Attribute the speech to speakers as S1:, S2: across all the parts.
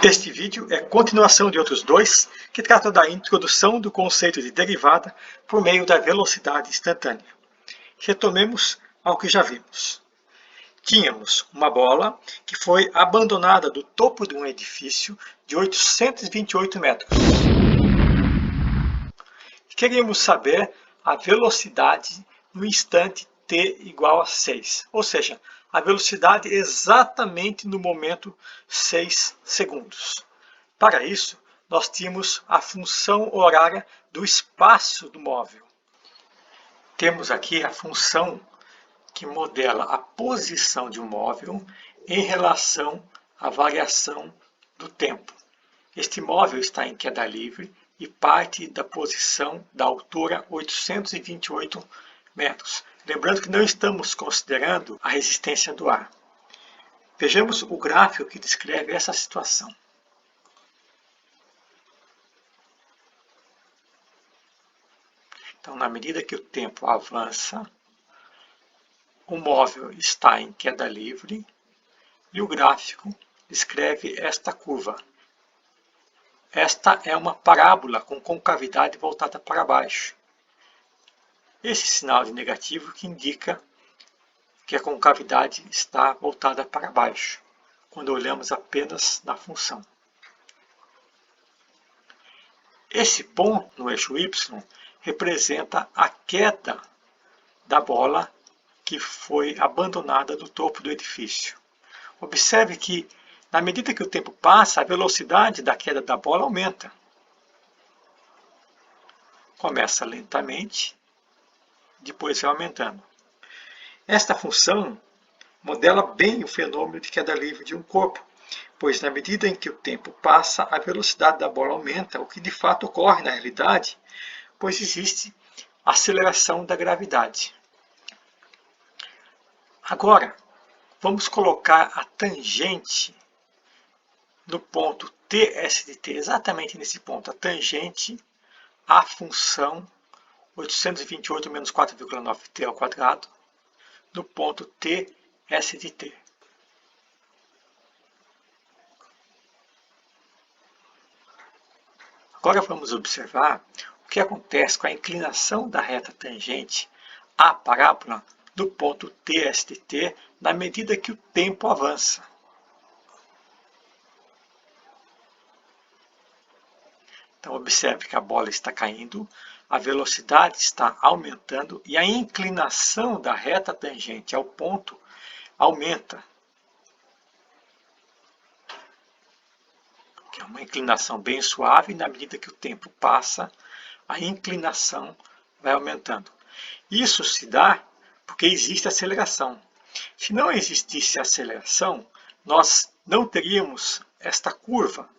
S1: Este vídeo é continuação de outros dois que tratam da introdução do conceito de derivada por meio da velocidade instantânea. Retomemos ao que já vimos. Tínhamos uma bola que foi abandonada do topo de um edifício de 828 metros. Queríamos saber a velocidade no instante t igual a 6, ou seja, a velocidade exatamente no momento 6 segundos. Para isso, nós tínhamos a função horária do espaço do móvel. Temos aqui a função que modela a posição de um móvel em relação à variação do tempo. Este móvel está em queda livre e parte da posição da altura 828 metros. Lembrando que não estamos considerando a resistência do ar. Vejamos o gráfico que descreve essa situação. Então, na medida que o tempo avança, o móvel está em queda livre e o gráfico descreve esta curva. Esta é uma parábola com concavidade voltada para baixo. Esse sinal de negativo que indica que a concavidade está voltada para baixo, quando olhamos apenas na função. Esse ponto no eixo Y representa a queda da bola que foi abandonada do topo do edifício. Observe que, na medida que o tempo passa, a velocidade da queda da bola aumenta. Começa lentamente, depois vai aumentando. Esta função modela bem o fenômeno de queda livre de um corpo, pois na medida em que o tempo passa, a velocidade da bola aumenta, o que de fato ocorre na realidade, pois existe aceleração da gravidade. Agora, vamos colocar a tangente no ponto TS de t, exatamente nesse ponto, a tangente à função 828 menos 4,9t ao quadrado, no ponto TS de t. Agora vamos observar o que acontece com a inclinação da reta tangente à parábola do ponto TS de t na medida que o tempo avança. Então, observe que a bola está caindo, a velocidade está aumentando e a inclinação da reta tangente ao ponto aumenta. Que é uma inclinação bem suave e na medida que o tempo passa, a inclinação vai aumentando. Isso se dá porque existe aceleração. Se não existisse aceleração, nós não teríamos esta curva.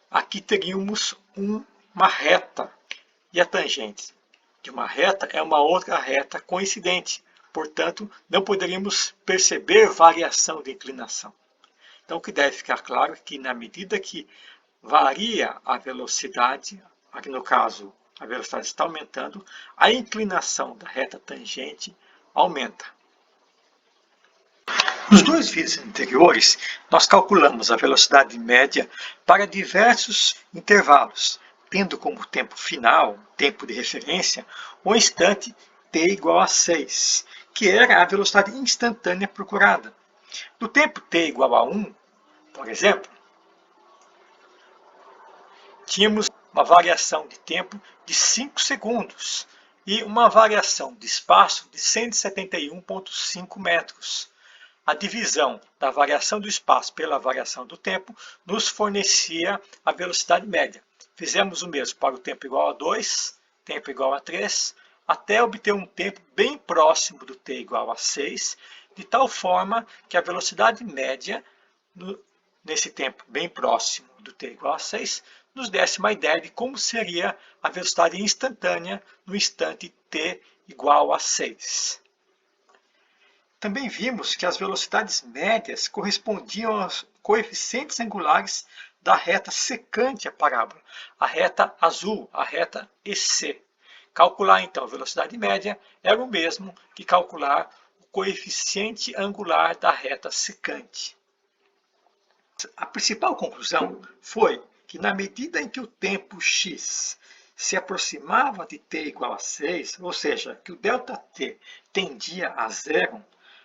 S1: Aqui teríamos uma reta. E a tangente de uma reta é uma outra reta coincidente. Portanto, não poderíamos perceber variação de inclinação. Então, o que deve ficar claro é que na medida que varia a velocidade, aqui no caso a velocidade está aumentando, a inclinação da reta tangente aumenta. Nos dois vídeos anteriores, nós calculamos a velocidade média para diversos intervalos, tendo como tempo final, tempo de referência, o instante t igual a 6, que era a velocidade instantânea procurada. No tempo t igual a 1, por exemplo, tínhamos uma variação de tempo de 5 segundos e uma variação de espaço de 171,5 metros. A divisão da variação do espaço pela variação do tempo nos fornecia a velocidade média. Fizemos o mesmo para o tempo igual a 2, tempo igual a 3, até obter um tempo bem próximo do t igual a 6, de tal forma que a velocidade média, nesse tempo bem próximo do t igual a 6, nos desse uma ideia de como seria a velocidade instantânea no instante t igual a 6. Também vimos que as velocidades médias correspondiam aos coeficientes angulares da reta secante à parábola, a reta azul, a reta EC. Calcular, então, a velocidade média era o mesmo que calcular o coeficiente angular da reta secante. A principal conclusão foi que, na medida em que o tempo x se aproximava de t igual a 6, ou seja, que o ΔT tendia a zero,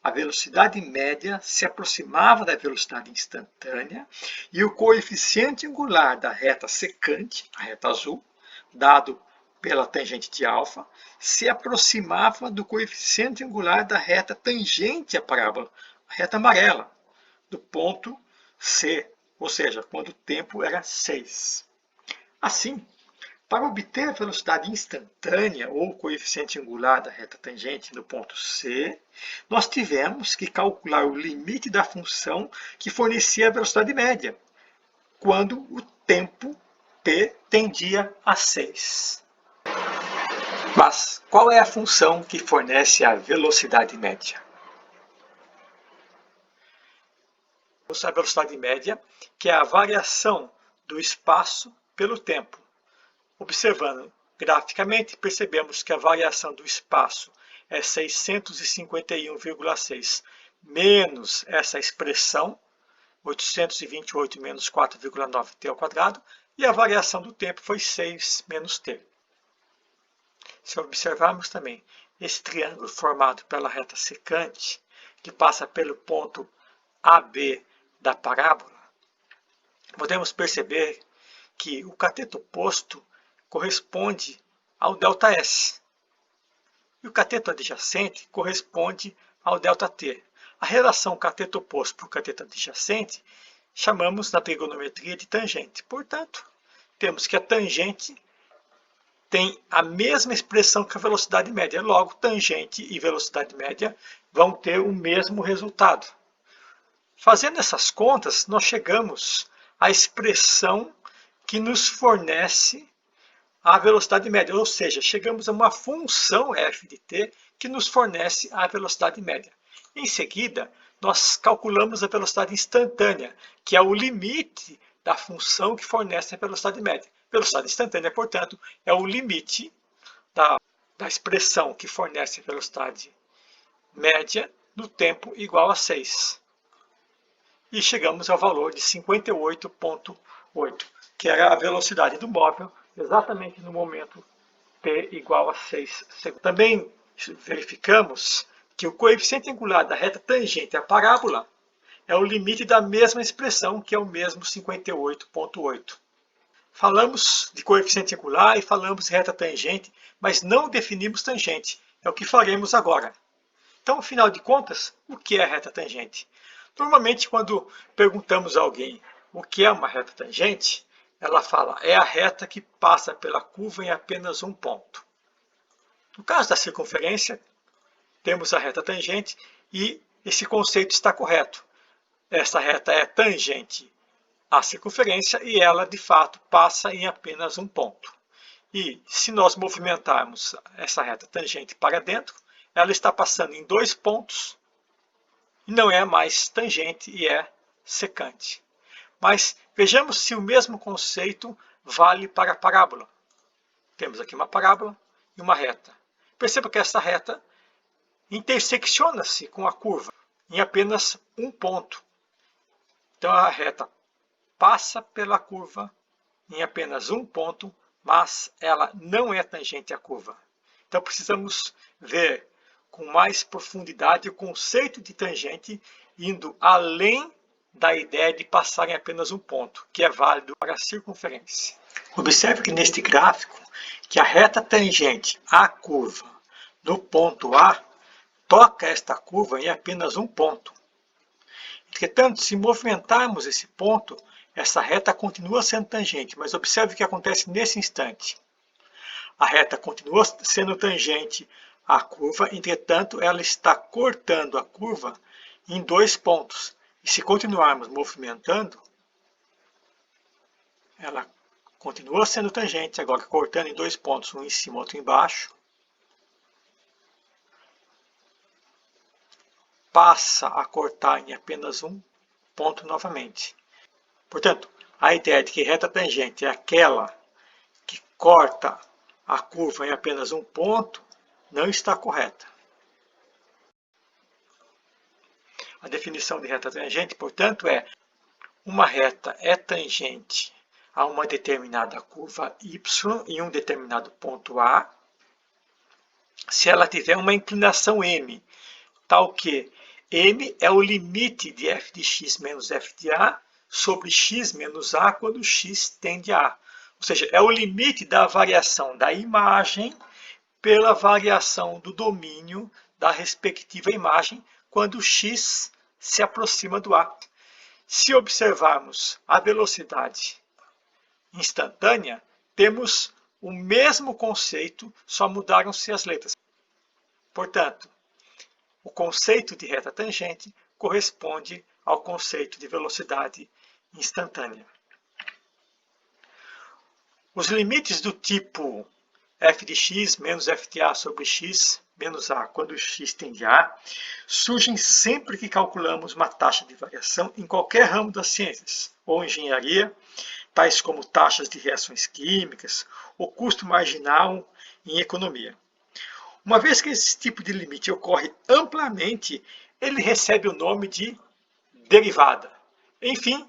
S1: a velocidade média se aproximava da velocidade instantânea e o coeficiente angular da reta secante, a reta azul, dado pela tangente de alfa, se aproximava do coeficiente angular da reta tangente à parábola, a reta amarela, do ponto C, ou seja, quando o tempo era 6. Assim, para obter a velocidade instantânea ou coeficiente angular da reta tangente no ponto C, nós tivemos que calcular o limite da função que fornecia a velocidade média, quando o tempo t tendia a 6. Mas qual é a função que fornece a velocidade média? A velocidade média, que é a variação do espaço pelo tempo. Observando graficamente, percebemos que a variação do espaço é 651,6 menos essa expressão, 828 menos 4,9t ao quadrado, e a variação do tempo foi 6 menos t. Se observarmos também esse triângulo formado pela reta secante, que passa pelo ponto AB da parábola, podemos perceber que o cateto oposto corresponde ao ΔS. E o cateto adjacente corresponde ao ΔT. A relação cateto oposto por cateto adjacente chamamos na trigonometria de tangente. Portanto, temos que a tangente tem a mesma expressão que a velocidade média. Logo, tangente e velocidade média vão ter o mesmo resultado. Fazendo essas contas, nós chegamos à expressão que nos fornece a velocidade média, ou seja, chegamos a uma função f de t que nos fornece a velocidade média. Em seguida, nós calculamos a velocidade instantânea, que é o limite da função que fornece a velocidade média. Velocidade instantânea, portanto, é o limite da expressão que fornece a velocidade média no tempo igual a 6. E chegamos ao valor de 58,8, que era a velocidade do móvel exatamente no momento t igual a 6 segundos. Também verificamos que o coeficiente angular da reta tangente à parábola é o limite da mesma expressão, que é o mesmo 58,8. Falamos de coeficiente angular e falamos de reta tangente, mas não definimos tangente. É o que faremos agora. Então, afinal de contas, o que é reta tangente? Normalmente, quando perguntamos a alguém o que é uma reta tangente, ela fala, é a reta que passa pela curva em apenas um ponto. No caso da circunferência, temos a reta tangente e esse conceito está correto. Essa reta é tangente à circunferência e ela, de fato, passa em apenas um ponto. E se nós movimentarmos essa reta tangente para dentro, ela está passando em 2 pontos e não é mais tangente e é secante. Mas vejamos se o mesmo conceito vale para a parábola. Temos aqui uma parábola e uma reta. Perceba que essa reta intersecciona-se com a curva em apenas um ponto. Então a reta passa pela curva em apenas um ponto, mas ela não é tangente à curva. Então precisamos ver com mais profundidade o conceito de tangente, indo além da ideia de passar em apenas um ponto, que é válido para a circunferência. Observe que neste gráfico, que a reta tangente à curva no ponto A toca esta curva em apenas um ponto. Entretanto, se movimentarmos esse ponto, essa reta continua sendo tangente, mas observe o que acontece nesse instante. A reta continua sendo tangente à curva, entretanto, ela está cortando a curva em 2 pontos. E se continuarmos movimentando, ela continua sendo tangente, agora cortando em 2 pontos, um em cima, outro embaixo. Passa a cortar em apenas um ponto novamente. Portanto, a ideia de que reta tangente é aquela que corta a curva em apenas um ponto não está correta. A definição de reta tangente, portanto, é uma reta é tangente a uma determinada curva y em um determinado ponto A, se ela tiver uma inclinação m, tal que m é o limite de f de x menos f de a sobre x menos a quando x tende a A. Ou seja, é o limite da variação da imagem pela variação do domínio da respectiva imagem quando x se aproxima do A. Se observarmos a velocidade instantânea, temos o mesmo conceito, só mudaram-se as letras. Portanto, o conceito de reta tangente corresponde ao conceito de velocidade instantânea. Os limites do tipo f de x menos f de a sobre x menos a quando x tende a A surgem sempre que calculamos uma taxa de variação em qualquer ramo das ciências ou engenharia, tais como taxas de reações químicas ou custo marginal em economia. Uma vez que esse tipo de limite ocorre amplamente, ele recebe o nome de derivada. Enfim,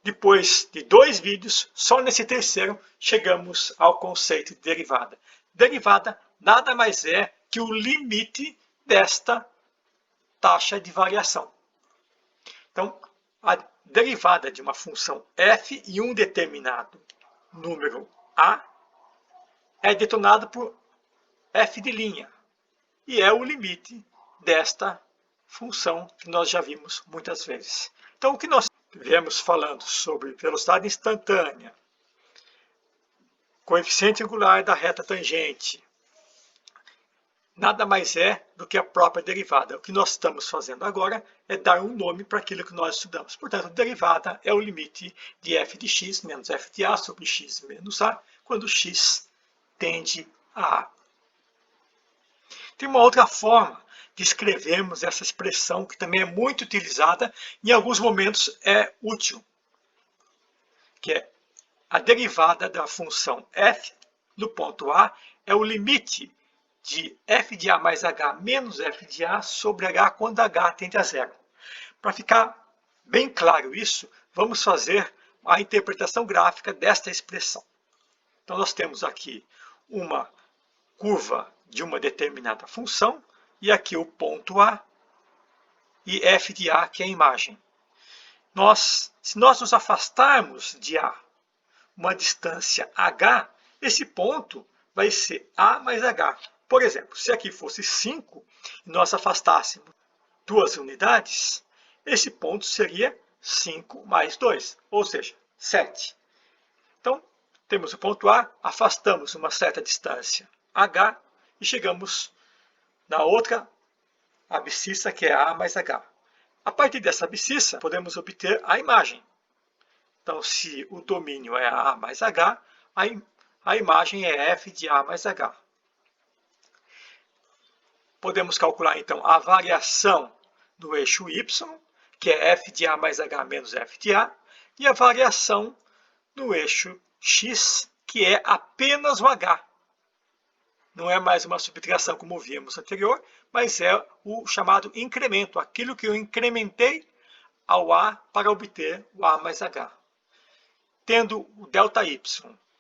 S1: depois de 2 vídeos, só nesse terceiro chegamos ao conceito de derivada. Derivada nada mais é que o limite desta taxa de variação. Então, a derivada de uma função f em um determinado número a é detonada por f de linha e é o limite desta função que nós já vimos muitas vezes. Então, o que nós viemos falando sobre velocidade instantânea, coeficiente angular da reta tangente, nada mais é do que a própria derivada. O que nós estamos fazendo agora é dar um nome para aquilo que nós estudamos. Portanto, a derivada é o limite de f de x menos f de a sobre x menos a, quando x tende a A. Tem uma outra forma de escrevermos essa expressão que também é muito utilizada, em alguns momentos é útil, que é a derivada da função f no ponto A é o limite de f de a mais h menos f de a sobre h quando h tende a zero. Para ficar bem claro isso, vamos fazer a interpretação gráfica desta expressão. Então, nós temos aqui uma curva de uma determinada função, e aqui o ponto A, e f de A, que é a imagem. Se nós nos afastarmos de A uma distância h, esse ponto vai ser A mais h. Por exemplo, se aqui fosse 5, e nós afastássemos 2 unidades, esse ponto seria 5 mais 2, ou seja, 7. Então, temos o ponto A, afastamos uma certa distância h, e chegamos na outra abscissa, que é A mais H. A partir dessa abscissa, podemos obter a imagem. Então, se o domínio é A mais H, a imagem é f de A mais H. Podemos calcular, então, a variação do eixo y, que é f de A mais H menos f de A, e a variação no eixo x, que é apenas o H. Não é mais uma subtração como vimos anterior, mas é o chamado incremento, aquilo que eu incrementei ao A para obter o A mais H. Tendo o ΔY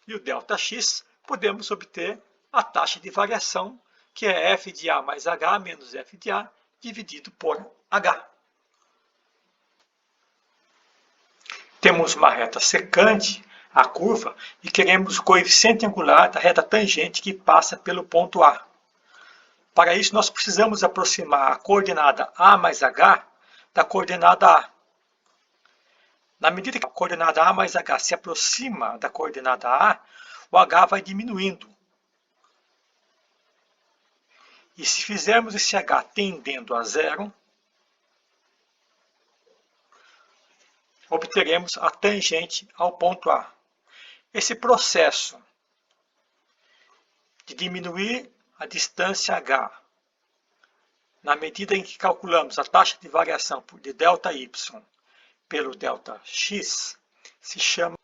S1: e o ΔX, podemos obter a taxa de variação, que é f de A mais H menos f de A, dividido por H. Temos uma reta secante, a curva, e queremos o coeficiente angular da reta tangente que passa pelo ponto A. Para isso, nós precisamos aproximar a coordenada A mais H da coordenada A. Na medida que a coordenada A mais H se aproxima da coordenada A, o H vai diminuindo. E se fizermos esse H tendendo a zero, obteremos a tangente ao ponto A. Esse processo de diminuir a distância h, na medida em que calculamos a taxa de variação de ΔY pelo ΔX, se chama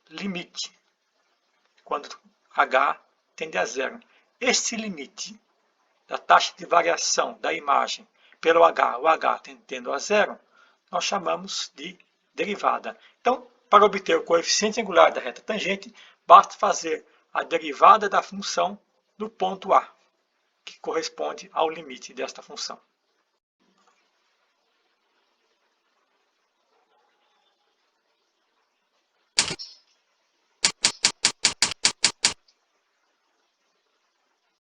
S1: limite, quando h tende a zero. Esse limite da taxa de variação da imagem pelo h, o h tendendo a zero, nós chamamos de derivada. Então, para obter o coeficiente angular da reta tangente, basta fazer a derivada da função do ponto A, que corresponde ao limite desta função.